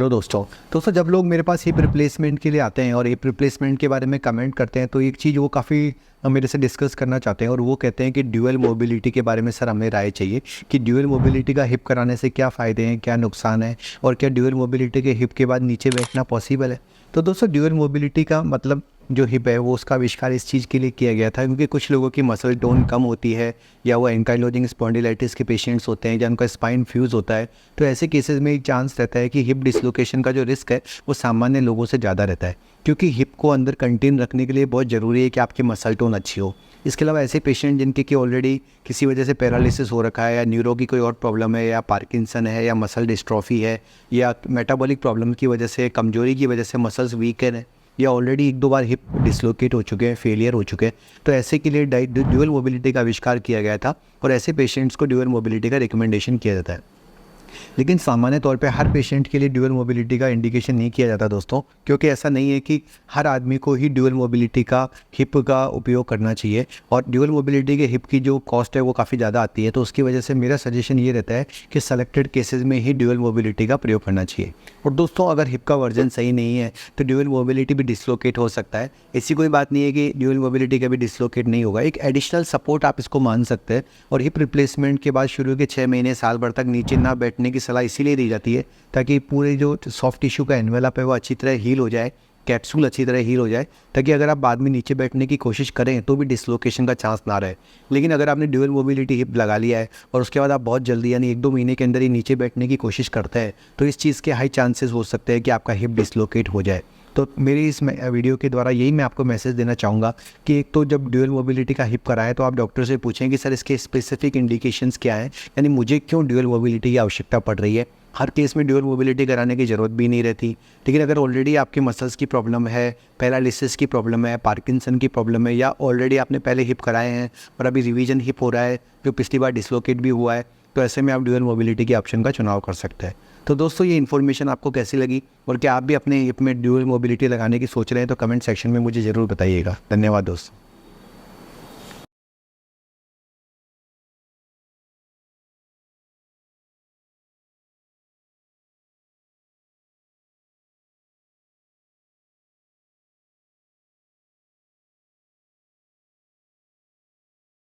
Hello दोस्तों जब लोग मेरे पास हिप रिप्लेसमेंट के लिए आते हैं और हिप रिप्लेसमेंट के बारे में कमेंट करते हैं तो एक चीज़ वो काफ़ी मेरे से डिस्कस करना चाहते हैं और वो कहते हैं कि ड्यूअल मोबिलिटी के बारे में सर हमें राय चाहिए कि ड्यूअल मोबिलिटी का हिप कराने से क्या फ़ायदे हैं, क्या नुकसान है और क्या ड्यूअल मोबिलिटी के हिप के बाद नीचे बैठना पॉसिबल है। तो दोस्तों ड्यूअल मोबिलिटी का मतलब जो हिप है वो उसका आविष्कार इस चीज़ के लिए किया गया था क्योंकि कुछ लोगों की मसल टोन कम होती है या वो एंकाइलोजिंग स्पॉन्डिलाइटिस के पेशेंट्स होते हैं या उनका स्पाइन फ्यूज़ होता है। तो ऐसे केसेस में एक चांस रहता है कि हिप डिसलोकेशन का जो रिस्क है वो सामान्य लोगों से ज़्यादा रहता है क्योंकि हिप को अंदर कंटेन रखने के लिए बहुत ज़रूरी है कि आपकी मसल टोन अच्छी हो। इसके अलावा ऐसे पेशेंट जिनके कि ऑलरेडी किसी वजह से पैरालिसिस हो रखा है या न्यूरो की कोई और प्रॉब्लम है या पार्किंसन है या मसल डिस्ट्रॉफी है या मेटाबॉलिक प्रॉब्लम की वजह से, कमजोरी की वजह से मसल्स वीकर हैं या ऑलरेडी एक दो बार हिप डिसलोकेट हो चुके हैं, फेलियर हो चुके हैं, तो ऐसे के लिए ड्यूअल मोबिलिटी का आविष्कार किया गया था और ऐसे पेशेंट्स को ड्यूअल मोबिलिटी का रिकमेंडेशन किया जाता है। लेकिन सामान्य तौर पे हर पेशेंट के लिए ड्यूअल मोबिलिटी का इंडिकेशन नहीं किया जाता दोस्तों, क्योंकि ऐसा नहीं है कि हर आदमी को ही ड्यूअल मोबिलिटी का हिप का उपयोग करना चाहिए और ड्यूअल मोबिलिटी के हिप की जो कॉस्ट है वो काफ़ी ज़्यादा आती है। तो उसकी वजह से मेरा सजेशन ये रहता है कि सेलेक्टेड केसेस में ही ड्यूअल मोबिलिटी का प्रयोग करना चाहिए। और दोस्तों अगर हिप का वर्जन सही नहीं है तो ड्यूअल मोबिलिटी भी डिसलोकेट हो सकता है। ऐसी कोई बात नहीं है कि ड्यूअल मोबिलिटी का भी डिसलोकेट नहीं होगा, एक एडिशनल सपोर्ट आप इसको मान सकते हैं। और हिप रिप्लेसमेंट के बाद शुरू के 6 महीने साल भर तक नीचे ना बैठने की सलाह इसीलिए दी जाती है ताकि पूरे जो सॉफ्ट टिश्यू का एनवेलप है वो अच्छी तरह हील हो जाए, कैप्सूल अच्छी तरह हील हो जाए, ताकि अगर आप बाद में नीचे बैठने की कोशिश करें तो भी डिसलोकेशन का चांस ना रहे। लेकिन अगर आपने ड्यूअल मोबिलिटी हिप लगा लिया है और उसके बाद आप बहुत जल्दी यानी 1-2 महीने के अंदर ही नीचे बैठने की कोशिश करते हैं तो इस चीज़ के हाई चांसेस हो सकते हैं कि आपका हिप डिसलोकेट हो जाए। तो मेरी इस वीडियो के द्वारा यही मैं आपको मैसेज देना चाहूँगा कि एक तो जब ड्यूअल मोबिलिटी का हिप कराएं तो आप डॉक्टर से पूछें कि सर इसके स्पेसिफिक इंडिकेशंस क्या हैं, यानी मुझे क्यों ड्यूअल मोबिलिटी की आवश्यकता पड़ रही है। हर केस में ड्यूअल मोबिलिटी कराने की ज़रूरत भी नहीं रहती, लेकिन अगर ऑलरेडी आपके मसल्स की प्रॉब्लम है, पैरालिसिस की प्रॉब्लम है, पार्किंसन की प्रॉब्लम है या ऑलरेडी आपने पहले हिप कराए हैं और अभी रिवीजन हिप हो रहा है जो पिछली बार डिसलोकेट भी हुआ है, तो ऐसे में आप ड्यूअल मोबिलिटी के ऑप्शन का चुनाव कर सकते हैं। तो दोस्तों ये इन्फॉर्मेशन आपको कैसी लगी और क्या आप भी अपने हिप में ड्यूअल मोबिलिटी लगाने की सोच रहे हैं तो कमेंट सेक्शन में मुझे ज़रूर बताइएगा। धन्यवाद दोस्तों।